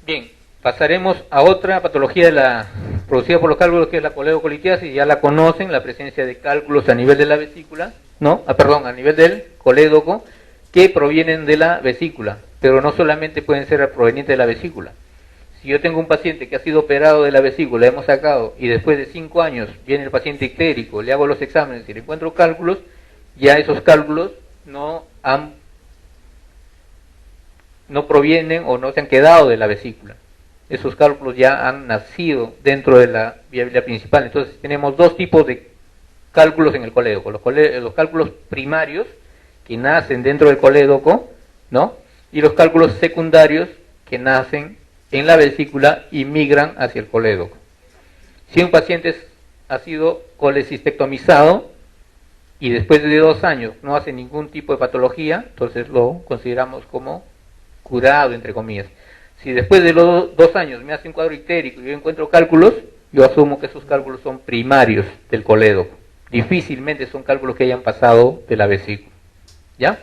Bien, pasaremos a otra patología producida por los cálculos, que es la coledocolitiasis. Ya la conocen, la presencia de cálculos a nivel de la vesícula, ¿no? A nivel del colédoco, que provienen de la vesícula, pero no solamente pueden ser provenientes de la vesícula. Si yo tengo un paciente que ha sido operado de la vesícula, hemos sacado, y después de 5 años viene el paciente ictérico, le hago los exámenes y le encuentro cálculos, ya esos cálculos no provienen o no se han quedado de la vesícula. Esos cálculos ya han nacido dentro de la vía biliar principal. Entonces tenemos dos tipos de cálculos en el colédoco. Los cálculos primarios, que nacen dentro del colédoco, ¿no? Y los cálculos secundarios, que nacen en la vesícula y migran hacia el colédoco. Si un paciente ha sido colecistectomizado y después de 2 años no hace ningún tipo de patología, entonces lo consideramos como curado, entre comillas. Si después de los 2 años me hace un cuadro ictérico y yo encuentro cálculos, yo asumo que esos cálculos son primarios del colédoco. Difícilmente son cálculos que hayan pasado de la vesícula. ¿Ya?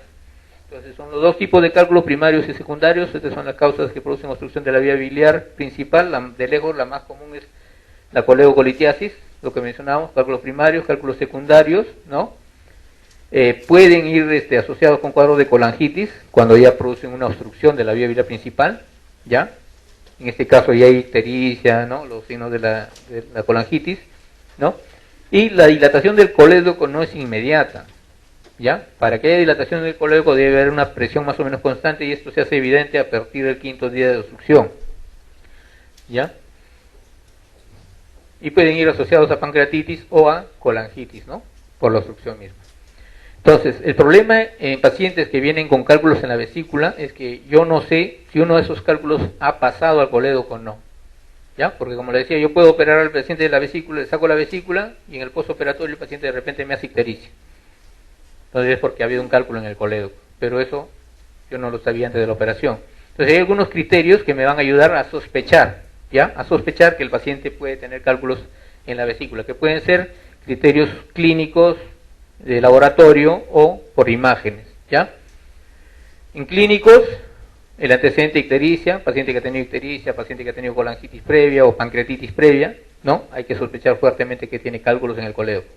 Entonces son los dos tipos de cálculos, primarios y secundarios. Estas son las causas que producen obstrucción de la vía biliar principal. De lejos la más común es la coledocolitiasis, lo que mencionábamos, cálculos primarios, cálculos secundarios, ¿no? Pueden ir asociados con cuadros de colangitis, cuando ya producen una obstrucción de la vía biliar principal, ¿ya? En este caso ya hay ictericia, ¿no? Los signos de la colangitis, ¿no? Y la dilatación del colédoco no es inmediata, ¿ya? Para que haya dilatación del colédoco debe haber una presión más o menos constante, y esto se hace evidente a partir del 5.º día de obstrucción, ¿ya? Y pueden ir asociados a pancreatitis o a colangitis, ¿no? Por la obstrucción misma. Entonces, el problema en pacientes que vienen con cálculos en la vesícula es que yo no sé si uno de esos cálculos ha pasado al colédoco o no, ¿ya? Porque como le decía, yo puedo operar al paciente de la vesícula, le saco la vesícula y en el postoperatorio el paciente de repente me hace ictericia. Entonces es porque ha habido un cálculo en el colédoco, pero eso yo no lo sabía antes de la operación. Entonces hay algunos criterios que me van a ayudar a sospechar, ¿ya? A sospechar que el paciente puede tener cálculos en la vesícula, que pueden ser criterios clínicos de laboratorio o por imágenes, ¿ya? En clínicos, el antecedente de ictericia, paciente que ha tenido ictericia, paciente que ha tenido colangitis previa o pancreatitis previa, ¿no? Hay que sospechar fuertemente que tiene cálculos en el colédoco,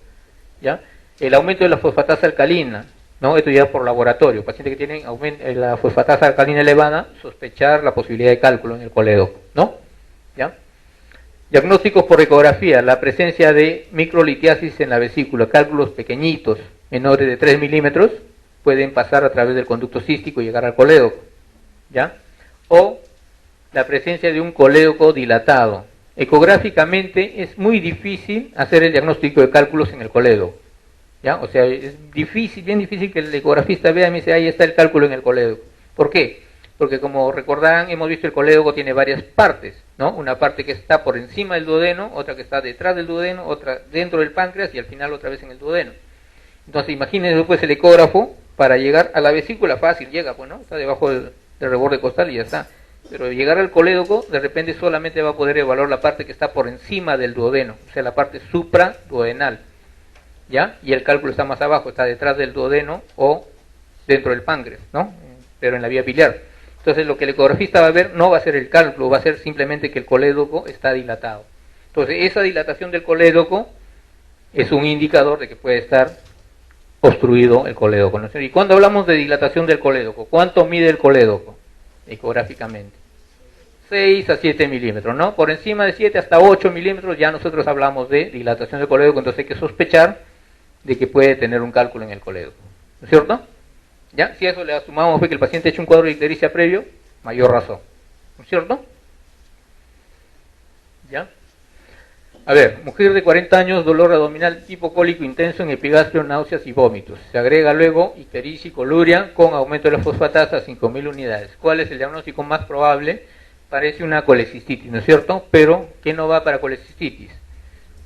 ¿ya? El aumento de la fosfatasa alcalina, ¿no? Esto ya por laboratorio, paciente que tiene la fosfatasa alcalina elevada, sospechar la posibilidad de cálculo en el colédoco, ¿no? ¿Ya? Diagnósticos por ecografía, la presencia de microlitiasis en la vesícula, cálculos pequeñitos, menores de 3 milímetros, pueden pasar a través del conducto cístico y llegar al colédoco, ¿ya? O la presencia de un colédoco dilatado. Ecográficamente es muy difícil hacer el diagnóstico de cálculos en el colédoco, ¿ya? O sea, es difícil, bien difícil que el ecografista vea y me dice, ahí está el cálculo en el colédoco. ¿Por qué? Porque como recordarán, hemos visto el colédoco tiene varias partes, ¿no? Una parte que está por encima del duodeno, otra que está detrás del duodeno, otra dentro del páncreas y al final otra vez en el duodeno. Entonces imagínense después el ecógrafo, para llegar a la vesícula fácil llega, pues, ¿no? Está debajo del reborde costal y ya está. Pero llegar al colédoco, de repente solamente va a poder evaluar la parte que está por encima del duodeno, o sea, la parte supraduodenal, ¿ya? Y el cálculo está más abajo, está detrás del duodeno o dentro del páncreas, ¿no? Pero en la vía biliar. Entonces lo que el ecografista va a ver no va a ser el cálculo, va a ser simplemente que el colédoco está dilatado. Entonces esa dilatación del colédoco es un indicador de que puede estar obstruido el colédoco, ¿no? Y cuando hablamos de dilatación del colédoco, ¿cuánto mide el colédoco ecográficamente? 6 a 7 milímetros, ¿no? Por encima de 7 hasta 8 milímetros ya nosotros hablamos de dilatación del colédoco, entonces hay que sospechar de que puede tener un cálculo en el colédoco, ¿no es cierto? ¿Ya? Si a eso le sumamos que el paciente ha hecho un cuadro de ictericia previo, mayor razón, ¿no es cierto? ¿Ya? A ver, mujer de 40 años, dolor abdominal tipo cólico intenso en epigastrio, náuseas y vómitos. Se agrega luego ictericia y coluria con aumento de la fosfatasa a 5.000 unidades. ¿Cuál es el diagnóstico más probable? Parece una colecistitis, ¿no es cierto? Pero, ¿qué no va para colecistitis?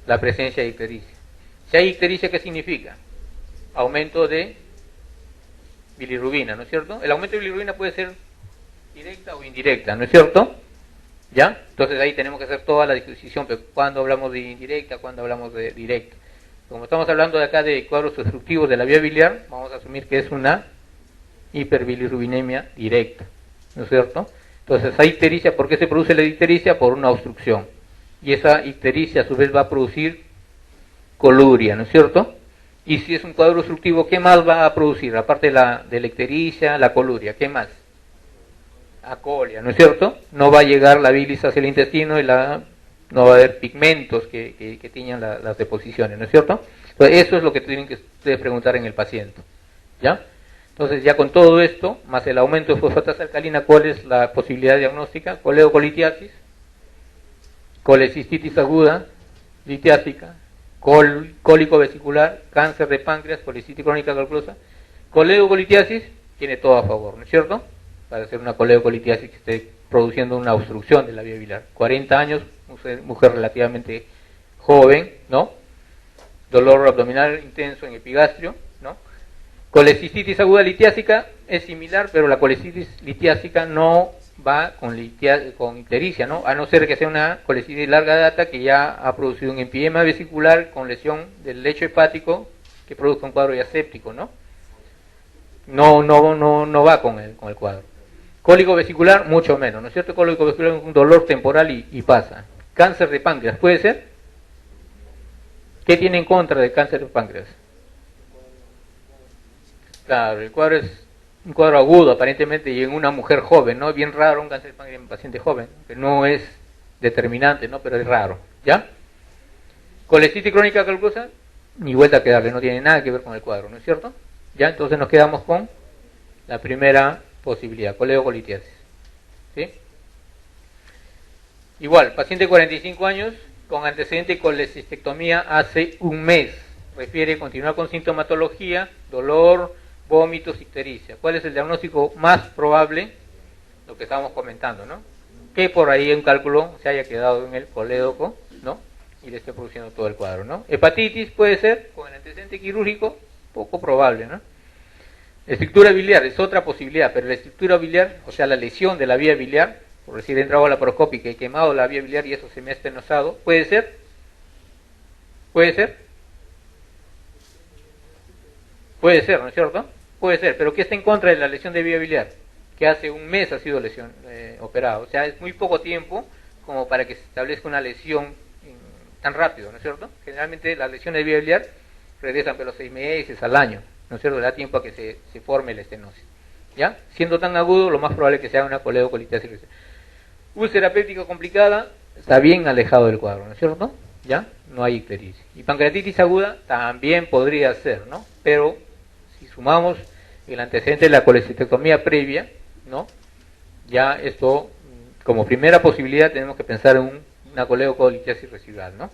La presencia de ictericia. Si hay ictericia, ¿qué significa? Aumento de bilirrubina, ¿no es cierto? El aumento de bilirrubina puede ser directa o indirecta, ¿no es cierto? ¿Ya? Entonces ahí tenemos que hacer toda la disquisición, pero cuando hablamos de indirecta, cuando hablamos de directa. Como estamos hablando de acá de cuadros obstructivos de la vía biliar, vamos a asumir que es una hiperbilirrubinemia directa, ¿no es cierto? Entonces, hay ictericia. ¿Por qué se produce la ictericia? Por una obstrucción. Y esa ictericia a su vez va a producir coluria, ¿no es cierto? Y si es un cuadro obstructivo, ¿qué más va a producir? Aparte de la ictericia, la coluria, ¿qué más? Acolia, ¿no es cierto? No va a llegar la bilis hacia el intestino y no va a haber pigmentos que tiñan las deposiciones, ¿no es cierto? Entonces, eso es lo que tienen que ustedes preguntar en el paciente, ¿ya? Entonces, ya con todo esto, más el aumento de fosfatasa alcalina, ¿cuál es la posibilidad diagnóstica? Coleocolitiasis, colecistitis aguda, litiásica, cólico vesicular, cáncer de páncreas, colecistitis crónica calculosa. Coleocolitiasis tiene todo a favor, ¿no es cierto? Para hacer una coleocolitiasis que esté produciendo una obstrucción de la vía biliar. 40 años, mujer relativamente joven, ¿no? Dolor abdominal intenso en epigastrio, ¿no? Colecistitis aguda litiásica es similar, pero la colecistitis litiásica no va con ictericia, ¿no? A no ser que sea una colecistitis larga data que ya ha producido un empiema vesicular con lesión del lecho hepático que produzca un cuadro ya séptico, ¿no? No va con el cuadro. Cólico vesicular, mucho menos, ¿no es cierto? Cólico vesicular es un dolor temporal y pasa. Cáncer de páncreas, ¿puede ser? ¿Qué tiene en contra del cáncer de páncreas? Claro, el cuadro es un cuadro agudo aparentemente y en una mujer joven, ¿no? Bien raro un cáncer de páncreas en un paciente joven, que no es determinante, ¿no? Pero es raro, ¿ya? Colecitis crónica calculosa, ni vuelta a quedarle, no tiene nada que ver con el cuadro, ¿no es cierto? ¿Ya? Entonces nos quedamos con la primera posibilidad, coleocolitiasis, ¿sí? Igual, paciente de 45 años con antecedente de colecistectomía hace un mes, refiere continuar con sintomatología, dolor, vómitos, ictericia. ¿Cuál es el diagnóstico más probable? Lo que estábamos comentando, ¿no? Que por ahí un cálculo se haya quedado en el colédoco, ¿no? Y le esté produciendo todo el cuadro, ¿no? Hepatitis puede ser, con el antecedente quirúrgico, poco probable, ¿no? Estructura biliar es otra posibilidad, pero la estructura biliar, o sea, la lesión de la vía biliar, por decir, he entrado a la laparoscópica y he quemado la vía biliar y eso se me ha estenosado, ¿puede ser? ¿Puede ser? Puede ser, ¿no es cierto? Puede ser, pero ¿qué está en contra de la lesión de vía biliar? Que hace un mes ha sido operado, o sea, es muy poco tiempo como para que se establezca una lesión tan rápido, ¿no es cierto? Generalmente las lesiones de vía biliar regresan por los 6 meses al año, ¿no es cierto? Da tiempo a que se forme la estenosis, ¿ya? Siendo tan agudo, lo más probable es que sea una coleocolitiasis. Úlcera péptica complicada, está bien alejado del cuadro, ¿no es cierto? ¿Ya? No hay ictericia. Y pancreatitis aguda también podría ser, ¿no? Pero si sumamos el antecedente de la colecistectomía previa, ¿no? Ya esto, como primera posibilidad, tenemos que pensar en una coleocolitiasis residual, ¿no?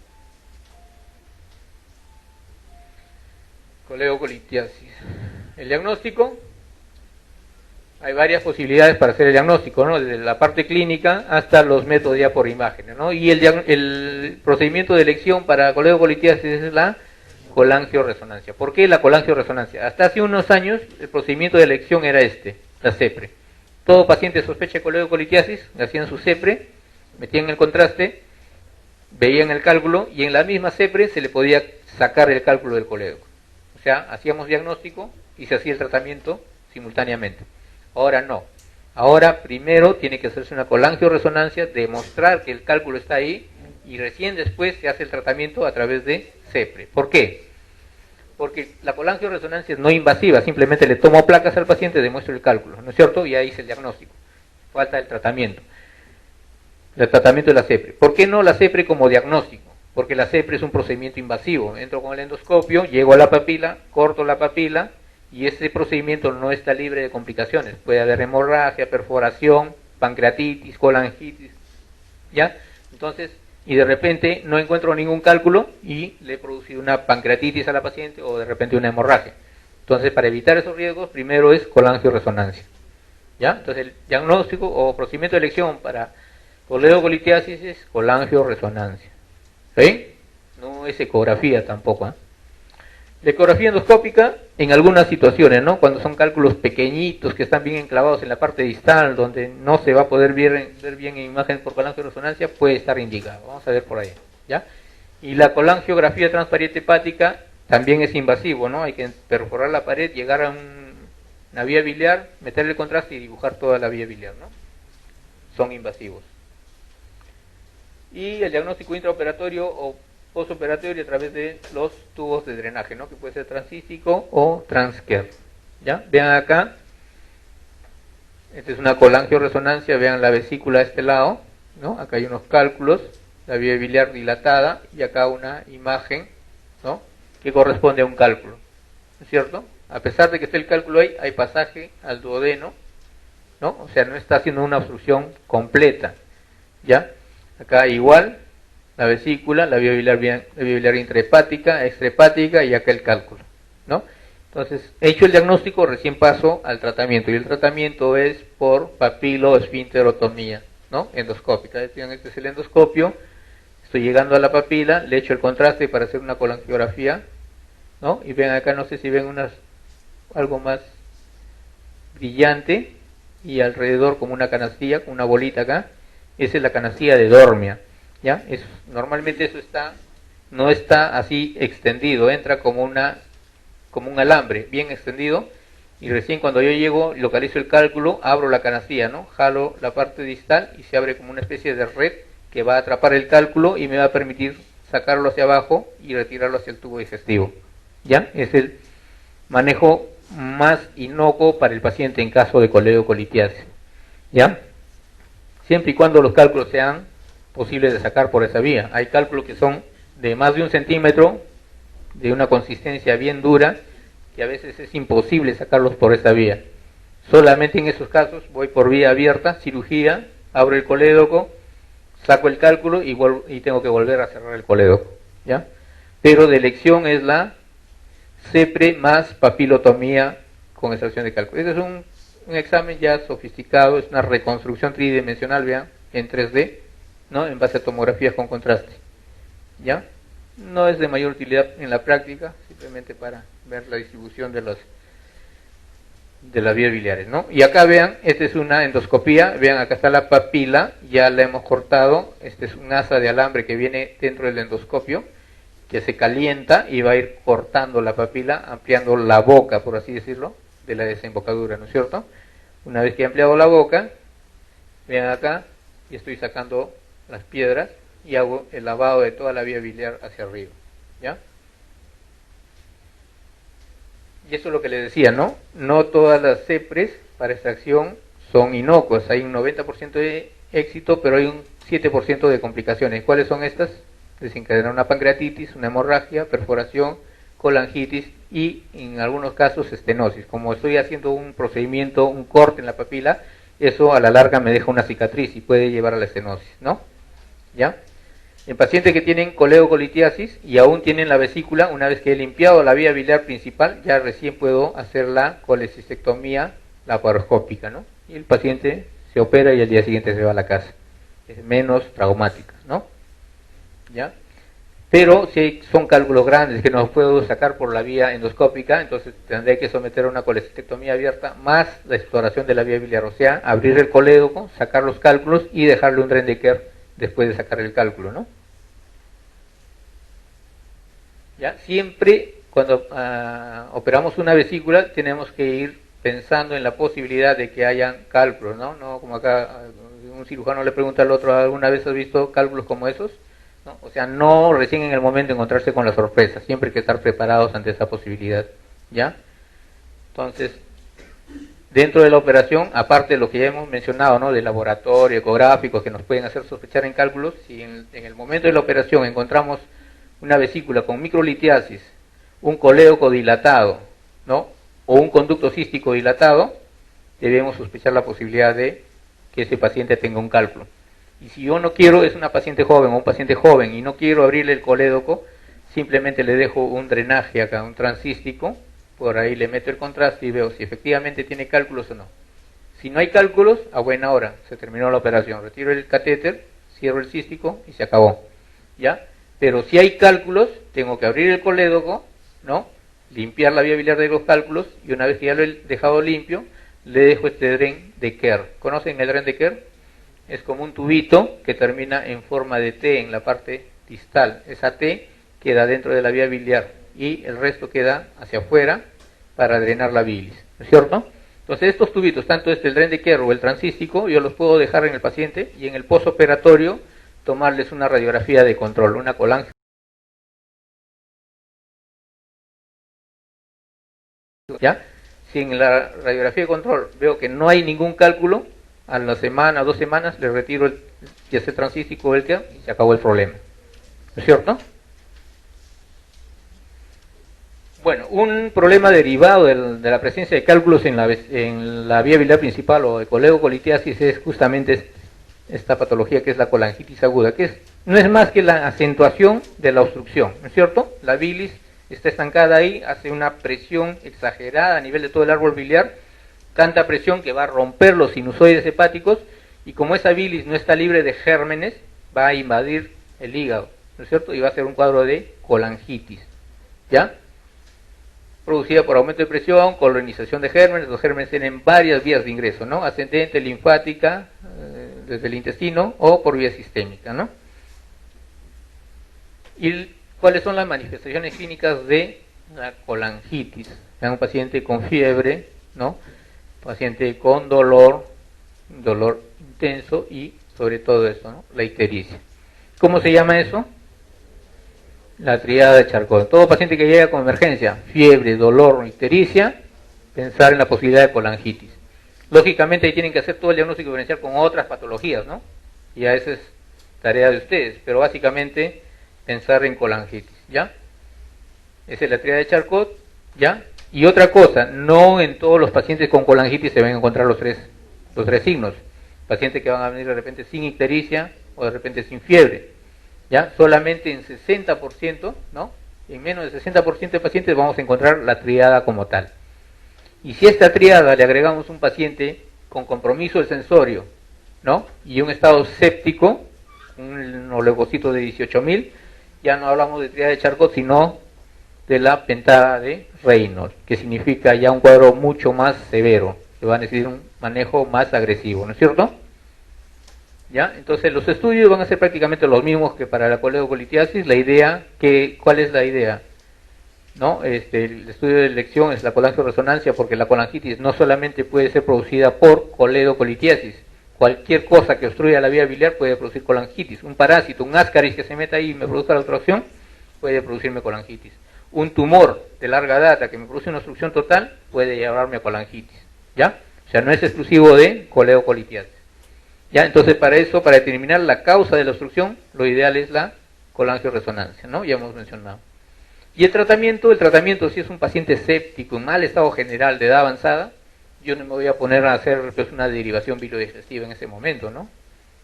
Coleocolitiasis. El diagnóstico, hay varias posibilidades para hacer el diagnóstico, ¿no? Desde la parte clínica hasta los métodos ya por imágenes, ¿no? Y el procedimiento de elección para coleocolitiasis es la colangioresonancia. ¿Por qué la colangioresonancia? Hasta hace unos años el procedimiento de elección era la CEPRE. Todo paciente sospecha de coleocolitiasis, hacían su CEPRE, metían el contraste, veían el cálculo y en la misma CEPRE se le podía sacar el cálculo del colédoco. O sea, hacíamos diagnóstico y se hacía el tratamiento simultáneamente. Ahora no. Ahora primero tiene que hacerse una colangioresonancia, demostrar que el cálculo está ahí y recién después se hace el tratamiento a través de CEPRE. ¿Por qué? Porque la colangioresonancia es no invasiva, simplemente le tomo placas al paciente, demuestro el cálculo, ¿no es cierto? Y ahí hice el diagnóstico. Falta el tratamiento. El tratamiento de la CEPRE. ¿Por qué no la CEPRE como diagnóstico? Porque la CEPRE es un procedimiento invasivo. Entro con el endoscopio, llego a la papila, corto la papila y ese procedimiento no está libre de complicaciones. Puede haber hemorragia, perforación, pancreatitis, colangitis, ¿ya? Entonces, y de repente no encuentro ningún cálculo y le he producido una pancreatitis a la paciente o de repente una hemorragia. Entonces, para evitar esos riesgos, primero es colangioresonancia, ¿ya? Entonces, el diagnóstico o procedimiento de elección para coleocolitiasis es colangioresonancia, ¿sí? No es ecografía tampoco, ¿eh? La ecografía endoscópica en algunas situaciones, ¿no? Cuando son cálculos pequeñitos que están bien enclavados en la parte distal, donde no se va a poder ver bien en imagen por colangioresonancia, puede estar indicado. Vamos a ver por ahí, ¿ya? Y la colangiografía transparente hepática también es invasivo, ¿no? Hay que perforar la pared, llegar a una vía biliar, meterle el contraste y dibujar toda la vía biliar, ¿no? son invasivos. Y el diagnóstico intraoperatorio o postoperatorio a través de los tubos de drenaje, ¿no? Que puede ser transcístico o transcare. ¿Ya? Vean acá, esta es una colangioresonancia, vean la vesícula a este lado, ¿no? Acá hay unos cálculos, la vía biliar dilatada y acá una imagen, ¿no? Que corresponde a un cálculo, ¿no es cierto? A pesar de que esté el cálculo ahí, hay pasaje al duodeno, ¿no? O sea, no está haciendo una obstrucción completa, ¿ya? Acá igual, la vesícula, la vía biliar intrahepática, extrahepática y acá el cálculo, ¿no? Entonces, hecho el diagnóstico, recién paso al tratamiento, y el tratamiento es por papiloesfínterotomía, ¿no? Endoscópica. Este es el endoscopio, estoy llegando a la papila, le echo el contraste para hacer una colangiografía, ¿no? Y ven acá, no sé si ven algo más brillante, y alrededor como una canastilla, como una bolita acá, esa es la canastilla de Dormia, ¿ya? Normalmente eso no está así extendido, entra como un alambre bien extendido, y recién cuando yo llego, localizo el cálculo, abro la canastilla, ¿no? Jalo la parte distal y se abre como una especie de red que va a atrapar el cálculo y me va a permitir sacarlo hacia abajo y retirarlo hacia el tubo digestivo, ¿ya? Es el manejo más inocuo para el paciente en caso de coledocolitiasis, ¿ya? Siempre y cuando los cálculos sean posibles de sacar por esa vía. Hay cálculos que son de más de 1 centímetro, de una consistencia bien dura, que a veces es imposible sacarlos por esa vía. Solamente en esos casos voy por vía abierta, cirugía, abro el colédoco, saco el cálculo y tengo que volver a cerrar el colédoco, ¿ya? Pero de elección es la CEPRE más papilotomía con extracción de cálculo. Este es un examen ya sofisticado, es una reconstrucción tridimensional, vean, en 3D, ¿no? En base a tomografías con contraste, ¿ya? No es de mayor utilidad en la práctica, simplemente para ver la distribución de las vías biliares, ¿no? Y acá vean, esta es una endoscopía, vean, acá está la papila, ya la hemos cortado, este es un asa de alambre que viene dentro del endoscopio, que se calienta y va a ir cortando la papila, ampliando la boca, por así decirlo, de la desembocadura, ¿no es cierto? Una vez que he ampliado la boca, vean acá, y estoy sacando las piedras y hago el lavado de toda la vía biliar hacia arriba, ¿ya? Y eso es lo que les decía, ¿no? No todas las CEPRES para extracción son inocuas, hay un 90% de éxito, pero hay un 7% de complicaciones. ¿Cuáles son estas? Desencadenar una pancreatitis, una hemorragia, perforación, colangitis y en algunos casos estenosis. Como estoy haciendo un procedimiento, un corte en la papila, eso a la larga me deja una cicatriz y puede llevar a la estenosis, ¿no? ¿Ya? En pacientes que tienen coledocolitiasis y aún tienen la vesícula, una vez que he limpiado la vía biliar principal, ya recién puedo hacer la colecistectomía laparoscópica, ¿no? Y el paciente se opera y al día siguiente se va a la casa. Es menos traumática, ¿no? ¿Ya? Pero si son cálculos grandes que no puedo sacar por la vía endoscópica, entonces tendré que someter a una colecistectomía abierta más la exploración de la vía biliar, o sea, abrir el colédoco, sacar los cálculos y dejarle un Trendecker después de sacar el cálculo, ¿no? ¿Ya? Siempre cuando operamos una vesícula tenemos que ir pensando en la posibilidad de que hayan cálculos, ¿no? No como acá un cirujano le pregunta al otro, ¿alguna vez has visto cálculos como esos? ¿No? O sea, no recién en el momento de encontrarse con la sorpresa, siempre hay que estar preparados ante esa posibilidad, ¿ya? Entonces, dentro de la operación, aparte de lo que ya hemos mencionado, ¿no? De laboratorio, ecográficos que nos pueden hacer sospechar en cálculos, si en el momento de la operación encontramos una vesícula con microlitiasis, un colédoco dilatado, ¿no? O un conducto cístico dilatado, debemos sospechar la posibilidad de que ese paciente tenga un cálculo. Y si yo no quiero, es una paciente joven o un paciente joven y no quiero abrirle el colédoco, simplemente le dejo un drenaje acá, un transcístico, por ahí le meto el contraste y veo si efectivamente tiene cálculos o no. Si no hay cálculos, a buena hora, se terminó la operación, retiro el catéter, cierro el cístico y se acabó, ¿ya? Pero si hay cálculos, tengo que abrir el colédoco, ¿no? Limpiar la vía biliar de los cálculos y una vez que ya lo he dejado limpio, le dejo este dren de Kerr. ¿Conocen el dren de Kerr? Es como un tubito que termina en forma de T en la parte distal. Esa T queda dentro de la vía biliar y el resto queda hacia afuera para drenar la bilis, ¿no es cierto? Entonces estos tubitos, tanto el dren de Kerr o el transístico, yo los puedo dejar en el paciente y en el postoperatorio tomarles una radiografía de control, una colangio. ¿Ya? Si en la radiografía de control veo que no hay ningún cálculo, a la semana o 2 semanas le retiro ya sea transístico o el Kerr y se acabó el problema. ¿No es cierto? Bueno, un problema derivado de la presencia de cálculos en la vía biliar principal o de coledocolitiasis es justamente esta patología que es la colangitis aguda, que no es más que la acentuación de la obstrucción, ¿no es cierto? La bilis está estancada ahí, hace una presión exagerada a nivel de todo el árbol biliar, tanta presión que va a romper los sinusoides hepáticos, y como esa bilis no está libre de gérmenes, va a invadir el hígado, ¿no es cierto? Y va a ser un cuadro de colangitis, ¿ya? Producida por aumento de presión, colonización de gérmenes. Los gérmenes tienen varias vías de ingreso, ¿no? Ascendente, linfática, desde el intestino, o por vía sistémica, ¿no? ¿Y cuáles son las manifestaciones clínicas de la colangitis? Un paciente con fiebre, ¿no? Paciente con dolor intenso y sobre todo esto, ¿no? La ictericia. ¿Cómo se llama eso? La tríada de Charcot. Todo paciente que llega con emergencia, fiebre, dolor, ictericia, pensar en la posibilidad de colangitis. Lógicamente ahí tienen que hacer todo el diagnóstico diferencial con otras patologías, ¿no? Ya esa es tarea de ustedes, pero básicamente pensar en colangitis, ¿ya? Esa es la tríada de Charcot, ¿ya? Y otra cosa, no en todos los pacientes con colangitis se van a encontrar los tres signos. Pacientes que van a venir de repente sin ictericia o de repente sin fiebre. ¿Ya? Solamente en 60%, ¿no? En menos del 60% de pacientes vamos a encontrar la triada como tal. Y si a esta triada le agregamos un paciente con compromiso del sensorio, ¿no? Y un estado séptico, un oligocito de 18.000, ya no hablamos de triada de Charcot, sino de la pentada de Reynolds, que significa ya un cuadro mucho más severo, que va a necesitar un manejo más agresivo, ¿no es cierto? ¿Ya? Entonces los estudios van a ser prácticamente los mismos que para la coledocolitiasis. La idea, ¿cuál es la idea? ¿No? El estudio de elección es la colangioresonancia, porque la colangitis no solamente puede ser producida por coledocolitiasis. Cualquier cosa que obstruya la vía biliar puede producir colangitis. Un parásito, un ascaris que se meta ahí y me produzca la obstrucción, puede producirme colangitis. Un tumor de larga data que me produce una obstrucción total puede llevarme a colangitis. ¿Ya? O sea, no es exclusivo de coledocolitiasis. ¿Ya? Entonces para eso, para determinar la causa de la obstrucción, lo ideal es la colangioresonancia, ¿no? Ya hemos mencionado. Y el tratamiento si es un paciente séptico, en mal estado general, de edad avanzada, yo no me voy a poner a hacer pues, una derivación bilodigestiva en ese momento, ¿no?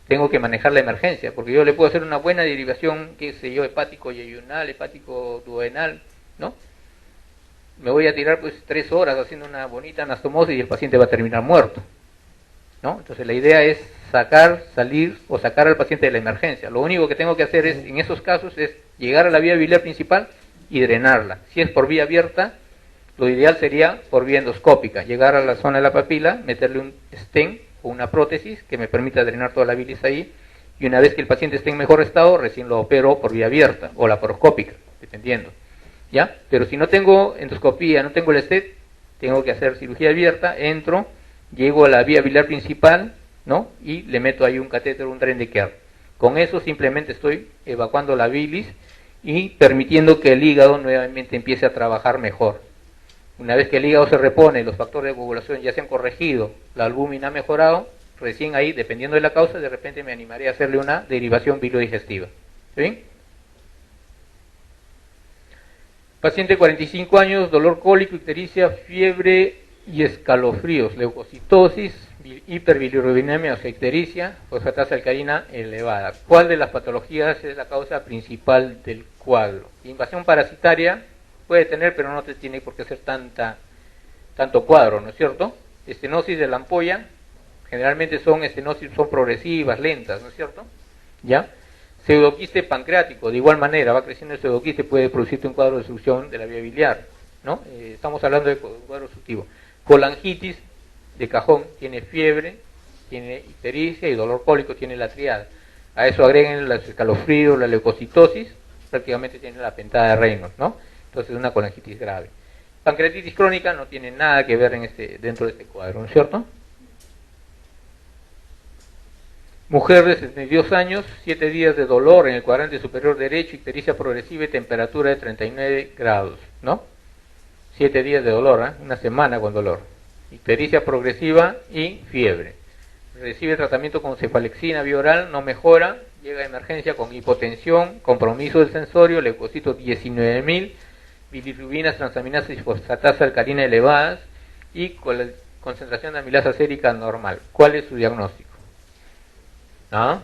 Tengo que manejar la emergencia, porque yo le puedo hacer una buena derivación, qué sé yo, hepático yeyunal, hepático duodenal, ¿no? Me voy a tirar pues 3 horas haciendo una bonita anastomosis y el paciente va a terminar muerto, ¿no? Entonces la idea es sacar al paciente de la emergencia. Lo único que tengo que hacer en esos casos es llegar a la vía biliar principal y drenarla. Si es por vía abierta, lo ideal sería por vía endoscópica, llegar a la zona de la papila, meterle un stent o una prótesis que me permita drenar toda la bilis ahí, y una vez que el paciente esté en mejor estado, recién lo opero por vía abierta o laparoscópica, dependiendo, ¿ya? Pero si no tengo endoscopía, no tengo el stent, tengo que hacer cirugía abierta, entro, llego a la vía biliar principal, ¿no? Y le meto ahí un catéter, un dren de Kerr. Con eso simplemente estoy evacuando la bilis y permitiendo que el hígado nuevamente empiece a trabajar mejor. Una vez que el hígado se repone, los factores de coagulación ya se han corregido, la albúmina ha mejorado, recién ahí, dependiendo de la causa, de repente me animaré a hacerle una derivación bilodigestiva. ¿Sí? Paciente 45 años, dolor cólico, ictericia, fiebre y escalofríos, leucocitosis, hiperbilirubinemia o sea, ictericia, fosfatasa alcalina elevada. ¿Cuál de las patologías es la causa principal del cuadro? Invasión parasitaria puede tener, pero no te tiene por qué ser tanto cuadro, ¿no es cierto? Estenosis de la ampolla, generalmente son progresivas, lentas, ¿no es cierto? ¿Ya? Pseudoquiste pancreático, de igual manera, va creciendo el pseudoquiste, puede producirte un cuadro de obstrucción de la vía biliar, ¿no? Estamos hablando de cuadro obstructivo. Colangitis, de cajón, tiene fiebre, tiene ictericia y dolor cólico, tiene la triada. A eso agreguen los escalofríos, la leucocitosis, prácticamente tiene la pentada de Reynolds, ¿no? Entonces es una colangitis grave. Pancreatitis crónica no tiene nada que ver dentro de este cuadro, ¿no es cierto? Mujer de 72 años, 7 días de dolor en el cuadrante superior derecho, ictericia progresiva y temperatura de 39 grados, ¿no? 7 días de dolor, ¿eh? Una semana con dolor. Ictericia progresiva y fiebre. Recibe tratamiento con cefalexina vía oral, no mejora, llega a emergencia con hipotensión, compromiso del sensorio, leucocitos 19.000, bilirrubinas, transaminasas y fosfatasa alcalina elevadas y con la concentración de amilasa sérica normal. ¿Cuál es su diagnóstico? ¿Ah?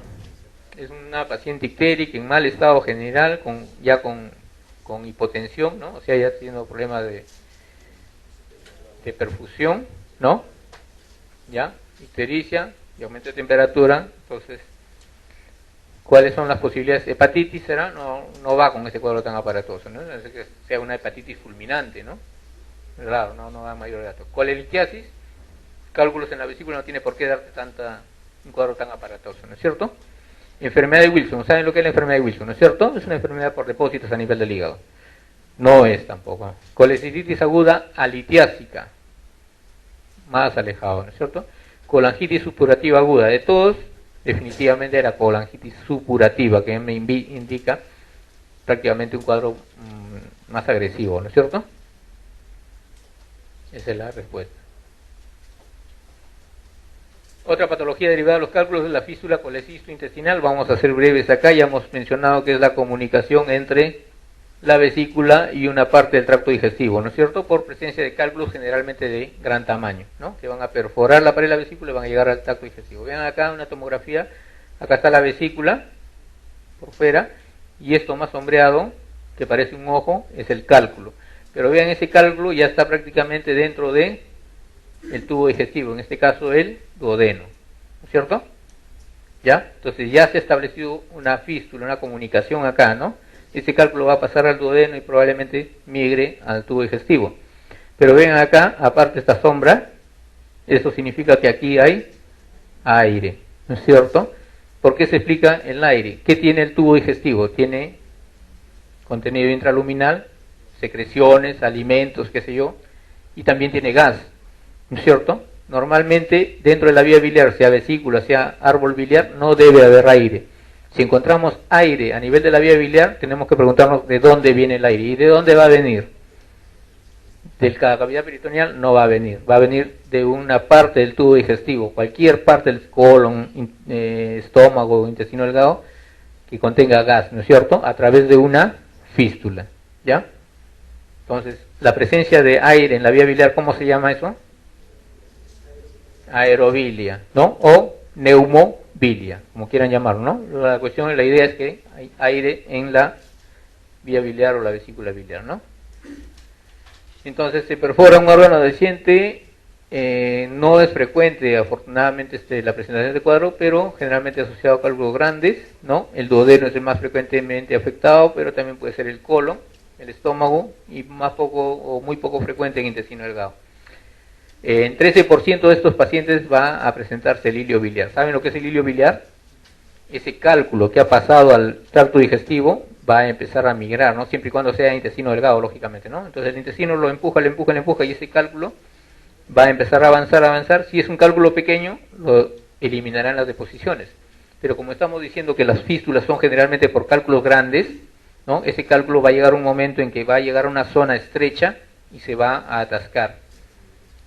Es una paciente ictérica en mal estado general, con hipotensión, ¿no? O sea, ya teniendo problemas de perfusión, ¿no? ¿Ya? Ictericia y aumento de temperatura. Entonces, ¿cuáles son las posibilidades? ¿Hepatitis será? No va con ese cuadro tan aparatoso, ¿no? Es que sea una hepatitis fulminante, ¿no? Claro, no da mayor dato. Colelitiasis, cálculos en la vesícula, no tiene por qué darte un cuadro tan aparatoso, ¿no es cierto? Enfermedad de Wilson, ¿saben lo que es la enfermedad de Wilson, no es cierto? Es una enfermedad por depósitos a nivel del hígado. No es tampoco. Colecistitis aguda alitiásica, más alejado, ¿no es cierto? Colangitis supurativa aguda, de todos, definitivamente era colangitis supurativa, que me indica prácticamente un cuadro más agresivo, ¿no es cierto? Esa es la respuesta. Otra patología derivada de los cálculos es la fístula colecisto-intestinal. Vamos a ser breves acá. Ya hemos mencionado que es la comunicación entre la vesícula y una parte del tracto digestivo, ¿no es cierto? Por presencia de cálculos generalmente de gran tamaño, ¿no? Que van a perforar la pared de la vesícula y van a llegar al tracto digestivo. Vean acá una tomografía. Acá está la vesícula por fuera y esto más sombreado, que parece un ojo, es el cálculo. Pero vean, ese cálculo ya está prácticamente dentro de el tubo digestivo, en este caso el duodeno, ¿no es cierto? ¿Ya? Entonces ya se ha establecido una fístula, una comunicación acá, ¿no? Ese cálculo va a pasar al duodeno y probablemente migre al tubo digestivo. Pero ven acá, aparte esta sombra, eso significa que aquí hay aire, ¿no es cierto? ¿Por qué se explica el aire? ¿Qué tiene el tubo digestivo? Tiene contenido intraluminal, secreciones, alimentos, qué sé yo, y también tiene gas, ¿no es cierto? Normalmente dentro de la vía biliar, sea vesícula, sea árbol biliar, no debe haber aire. Si encontramos aire a nivel de la vía biliar, tenemos que preguntarnos de dónde viene el aire y de dónde va a venir. De la cavidad peritoneal no va a venir de una parte del tubo digestivo, cualquier parte del colon, estómago, intestino delgado, que contenga gas, ¿no es cierto? A través de una fístula, ¿ya? Entonces, la presencia de aire en la vía biliar, ¿cómo se llama eso? Aerobilia, ¿no? O neumobilia, como quieran llamarlo, ¿no? La idea es que hay aire en la vía biliar o la vesícula biliar, ¿no? Entonces se perfora un órgano deficiente, no es frecuente, afortunadamente, la presentación de cuadro, pero generalmente asociado a cálculos grandes, ¿no? El duodeno es el más frecuentemente afectado, pero también puede ser el colon, el estómago y más poco o muy poco frecuente en intestino delgado. En 13% de estos pacientes va a presentarse el hilio biliar. ¿Saben lo que es el hilio biliar? Ese cálculo que ha pasado al tracto digestivo va a empezar a migrar, ¿no? Siempre y cuando sea intestino delgado, lógicamente, ¿no? Entonces el intestino lo empuja y ese cálculo va a empezar a avanzar. Si es un cálculo pequeño, lo eliminarán las deposiciones. Pero como estamos diciendo que las fístulas son generalmente por cálculos grandes, ¿no? Ese cálculo va a llegar un momento en que va a llegar a una zona estrecha y se va a atascar.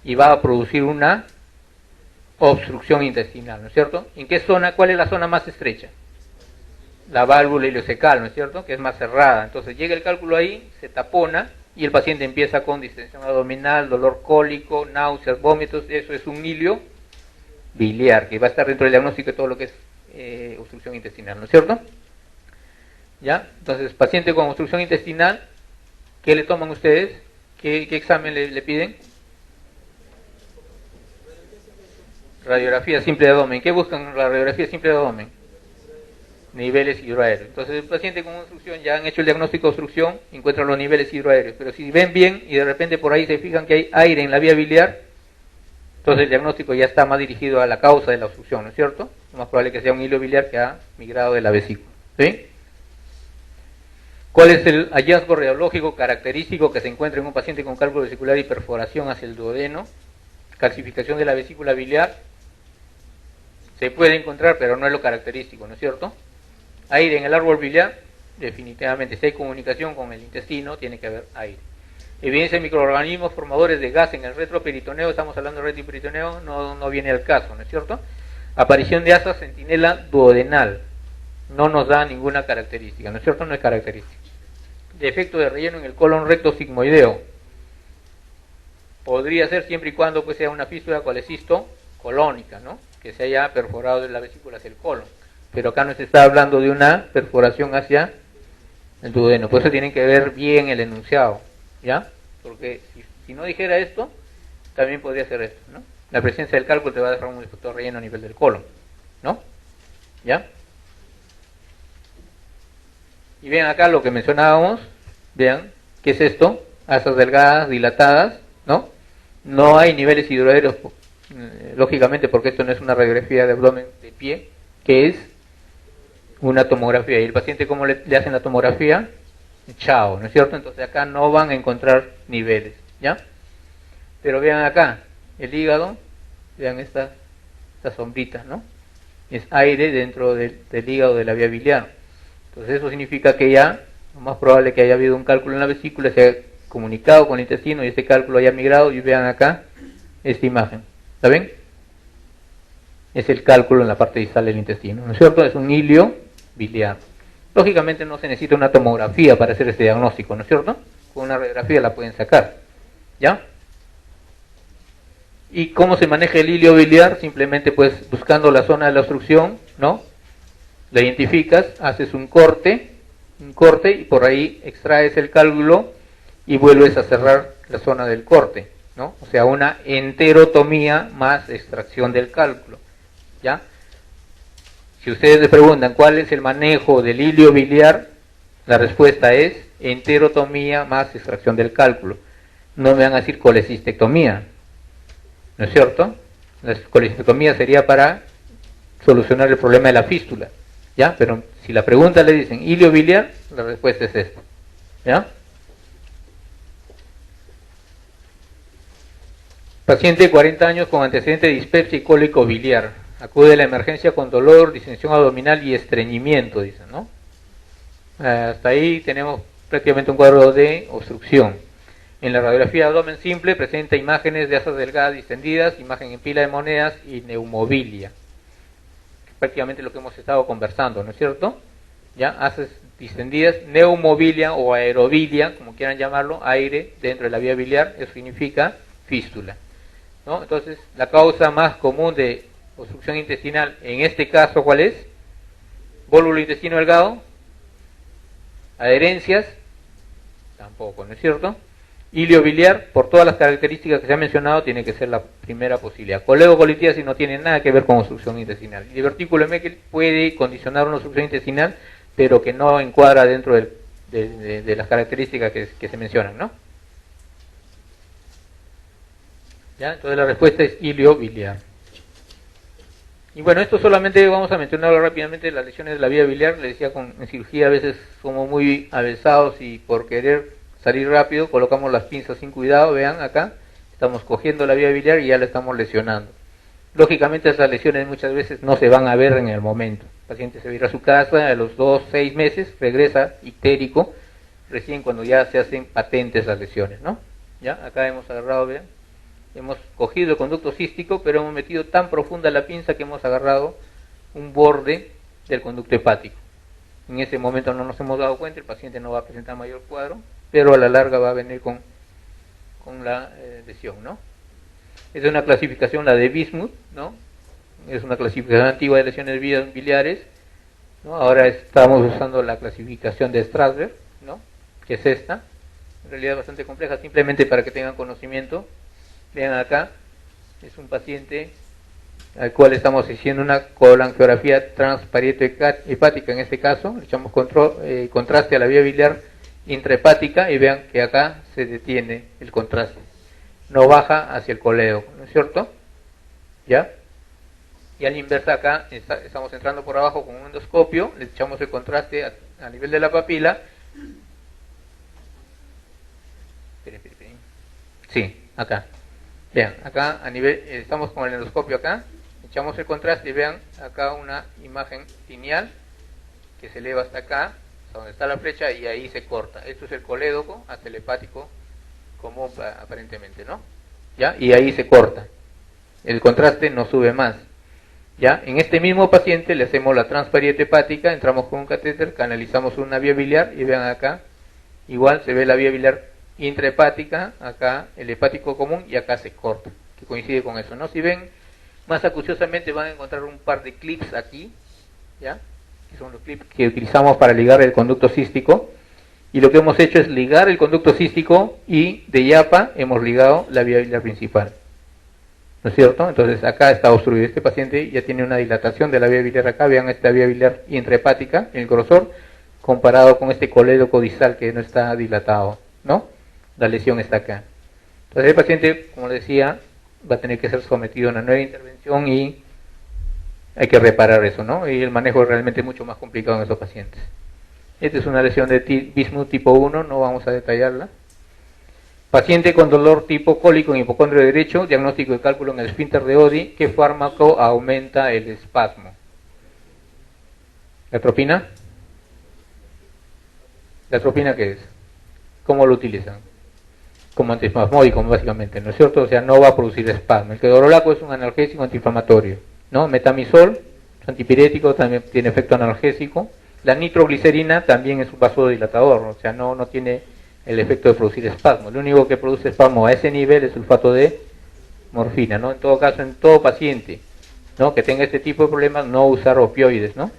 Y va a producir una obstrucción intestinal, ¿no es cierto? ¿En qué zona? ¿Cuál es la zona más estrecha? La válvula ileocecal, ¿no es cierto? Que es más cerrada. Entonces llega el cálculo ahí, se tapona y el paciente empieza con distensión abdominal, dolor cólico, náuseas, vómitos. Eso es un hilio biliar, que va a estar dentro del diagnóstico de todo lo que es obstrucción intestinal, ¿no es cierto? ¿Ya? Entonces, paciente con obstrucción intestinal, ¿qué le toman ustedes? ¿Qué examen le piden? Radiografía simple de abdomen. ¿Qué buscan la radiografía simple de abdomen? Niveles hidroaéreos. Entonces el paciente con obstrucción, ya han hecho el diagnóstico de obstrucción, encuentran los niveles hidroaéreos. Pero si ven bien y de repente por ahí se fijan que hay aire en la vía biliar, entonces el diagnóstico ya está más dirigido a la causa de la obstrucción, ¿no es cierto? Lo más probable que sea un hilo biliar que ha migrado de la vesícula. ¿Sí? ¿Cuál es el hallazgo radiológico característico que se encuentra en un paciente con cálculo vesicular y perforación hacia el duodeno? Calcificación de la vesícula biliar. Se puede encontrar, pero no es lo característico, ¿no es cierto? Aire en el árbol biliar, definitivamente. Si hay comunicación con el intestino, tiene que haber aire. Evidencia de microorganismos formadores de gas en el retroperitoneo, estamos hablando de retroperitoneo, no viene al caso, ¿no es cierto? Aparición de asa centinela duodenal, no nos da ninguna característica, ¿no es cierto? No es característica. Defecto de relleno en el colon recto sigmoideo. Podría ser siempre y cuando pues sea una fístula colecisto colónica, ¿no? Que se haya perforado de la vesícula hacia el colon. Pero acá no se está hablando de una perforación hacia el duodeno. Por eso tienen que ver bien el enunciado, ¿ya? Porque si no dijera esto, también podría ser esto, ¿no? La presencia del cálculo te va a dejar un defecto de relleno a nivel del colon, ¿no? ¿Ya? Y vean acá lo que mencionábamos, vean, ¿qué es esto? Asas delgadas, dilatadas, ¿no? No hay niveles hidroaéreos, lógicamente, porque esto no es una radiografía de abdomen de pie, que es una tomografía. ¿Y el paciente cómo le hacen la tomografía? Chao, ¿no es cierto? Entonces acá no van a encontrar niveles, ¿ya? Pero vean acá, el hígado, vean estas sombritas, ¿no? Es aire dentro del hígado de la vía biliar. Entonces eso significa que ya, lo más probable que haya habido un cálculo en la vesícula, se haya comunicado con el intestino y ese cálculo haya migrado, y vean acá esta imagen, ¿la ven? Es el cálculo en la parte distal del intestino, ¿no es cierto? Es un hilio biliar. Lógicamente no se necesita una tomografía para hacer este diagnóstico, ¿no es cierto? Con una radiografía la pueden sacar, ¿ya? ¿Y cómo se maneja el hilio biliar? Simplemente pues buscando la zona de la obstrucción, ¿no? La identificas, haces un corte y por ahí extraes el cálculo y vuelves a cerrar la zona del corte, ¿no? O sea, una enterotomía más extracción del cálculo, ¿ya? Si ustedes le preguntan cuál es el manejo del hilio biliar, la respuesta es enterotomía más extracción del cálculo. No me van a decir colecistectomía, ¿no es cierto? La colecistectomía sería para solucionar el problema de la fístula, ¿ya? Pero si la pregunta le dicen hilio biliar, la respuesta es esta, ¿ya? Paciente de 40 años con antecedente de dispepsia y cólico biliar. Acude a la emergencia con dolor, distensión abdominal y estreñimiento, dicen, ¿no? Hasta ahí tenemos prácticamente un cuadro de obstrucción. En la radiografía de abdomen simple presenta imágenes de asas delgadas distendidas, imagen en pila de monedas y neumobilia. Prácticamente lo que hemos estado conversando, ¿no es cierto? Ya, asas distendidas, neumobilia o aerobilia, como quieran llamarlo, aire dentro de la vía biliar, eso significa fístula, ¿no? Entonces, la causa más común de obstrucción intestinal, en este caso, ¿cuál es? Vólvulo intestino delgado, adherencias, tampoco, ¿no es cierto? Hilio biliar, por todas las características que se han mencionado, tiene que ser la primera posibilidad. Colegocolitíasis no tiene nada que ver con obstrucción intestinal. El divertículo de Meckel puede condicionar una obstrucción intestinal, pero que no encuadra dentro de las características que se mencionan, ¿no? ¿Ya? Entonces la respuesta es hilio biliar. Y bueno, esto solamente vamos a mencionarlo rápidamente, las lesiones de la vía biliar. Les decía, en cirugía a veces somos muy avesados y por querer salir rápido colocamos las pinzas sin cuidado. Vean acá, estamos cogiendo la vía biliar y ya la estamos lesionando. Lógicamente esas lesiones muchas veces no se van a ver en el momento. El paciente se va a ir a su casa, a los 2-6 meses regresa ictérico, recién cuando ya se hacen patentes las lesiones, ¿no? Ya, acá hemos agarrado, vean, hemos cogido el conducto cístico, pero hemos metido tan profunda la pinza que hemos agarrado un borde del conducto hepático. En ese momento no nos hemos dado cuenta, el paciente no va a presentar mayor cuadro, pero a la larga va a venir con la lesión, ¿no? Es una clasificación, la de Bismuth, ¿no? Es una clasificación antigua de lesiones biliares, ¿no? Ahora estamos usando la clasificación de Strasberg, ¿no? Que es esta, en realidad bastante compleja, simplemente para que tengan conocimiento. Vean acá, es un paciente al cual estamos haciendo una colangiografía transparieto-hepática. En este caso, le echamos contraste a la vía biliar intrahepática y vean que acá se detiene el contraste, no baja hacia el coleo, ¿no es cierto? ¿Ya? Y a la inversa acá estamos entrando por abajo con un endoscopio, le echamos el contraste a nivel de la papila Sí, acá. Vean, acá a nivel, estamos con el endoscopio acá, echamos el contraste y vean acá una imagen lineal que se eleva hasta acá, hasta donde está la flecha, y ahí se corta. Esto es el colédoco hasta el hepático común aparentemente, ¿no? ¿Ya? Y ahí se corta. El contraste no sube más. ¿Ya? En este mismo paciente le hacemos la transparieta hepática, entramos con un catéter, canalizamos una vía biliar y vean acá, igual se ve la vía biliar intrahepática, acá el hepático común y acá se corta, que coincide con eso, ¿no? Si ven más acuciosamente van a encontrar un par de clips aquí, ¿ya? Que son los clips que utilizamos para ligar el conducto cístico, y lo que hemos hecho es ligar el conducto cístico y de yapa hemos ligado la vía biliar principal. ¿No es cierto? Entonces acá está obstruido. Este paciente ya tiene una dilatación de la vía biliar acá. Vean esta vía biliar intrahepática, el grosor, comparado con este colédoco distal que no está dilatado, ¿no? La lesión está acá. Entonces el paciente, como les decía, va a tener que ser sometido a una nueva intervención y hay que reparar eso, ¿no? Y el manejo es realmente mucho más complicado en esos pacientes. Esta es una lesión de bismuth tipo 1, no vamos a detallarla. Paciente con dolor tipo cólico en hipocondrio derecho, diagnóstico de cálculo en el esfínter de Oddi. ¿Qué fármaco aumenta el espasmo? ¿La atropina? ¿La atropina qué es? ¿Cómo lo utilizan? Como antiespasmódico, básicamente, ¿no es cierto? O sea, no va a producir espasmo. El ketorolaco es un analgésico antiinflamatorio, ¿no? Metamizol, antipirético, también tiene efecto analgésico. La nitroglicerina también es un vasodilatador, o sea, no tiene el efecto de producir espasmo. Lo único que produce espasmo a ese nivel es sulfato de morfina, ¿no? En todo caso, en todo paciente, ¿no?, que tenga este tipo de problemas, no usar opioides, ¿no?